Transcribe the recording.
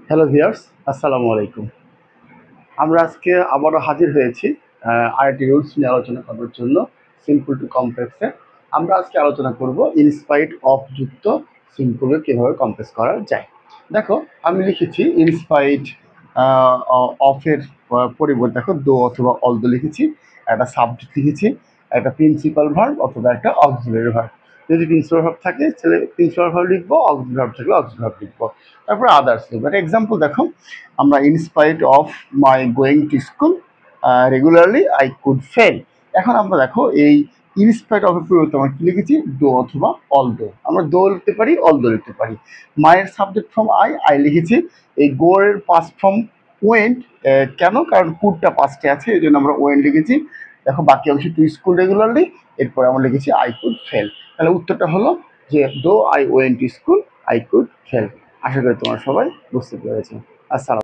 Hello viewers, আসসালামু আলাইকুম। আমরা আজকে আবারও হাজির হয়েছি আইআইটি রুলস নিয়ে আলোচনা করার জন্য। সিম্পল টু কমপ্লেক্সে আমরা আজকে আলোচনা করব ইনস্পাইট অফ যুক্ত সিম্পলকে কীভাবে কমপ্লেক্স করা যায়। দেখো, আমি লিখেছি ইনস্পাইট অফের পরিবর্তে দেখো দো অথবা অলদো লিখেছি, একটা সাবজেক্ট লিখেছি, একটা প্রিন্সিপাল ভার্ব অথবা একটা অক্সিলারি ভার্ব। যদি প্রিন্সিপাল ভার্ব থাকে তাহলে প্রিন্সিপাল ভার্ব লিখবো, অক্সিলারি ভার্ব থাকলে অক্সিলারি ভার্ব লিখবো। তারপরে আদার্স লিখবো। একটা এক্সাম্পল দেখো, আমরা in spite of my going to school regularly I could fail. এখন আমরা দেখো এই ইনস্পাইট অফ এর পরিবর্তে আমরা কি লিখেছি, দো অথবা অলদো। আমরা দো লিখতে পারি, অলদো লিখতে পারি। মায়ের সাবজেক্ট ফ্রম আই লিখেছি। এই গো এর পাস্ট ফ্রম ওয়েন্ট। কেন? কারণ কুডটা পাস্টে আছে, এই জন্য আমরা ওয়েন্ট লিখেছি। দেখো বাকি অংশ টু স্কুল রেগুলারলি, এরপরে আমরা লিখেছি আই কুড ফেল। তাহলে উত্তরটা হলো যে though I went to school I could fail. আশা করি তোমরা সবাই বুঝতে পেরেছো। আসসালাম।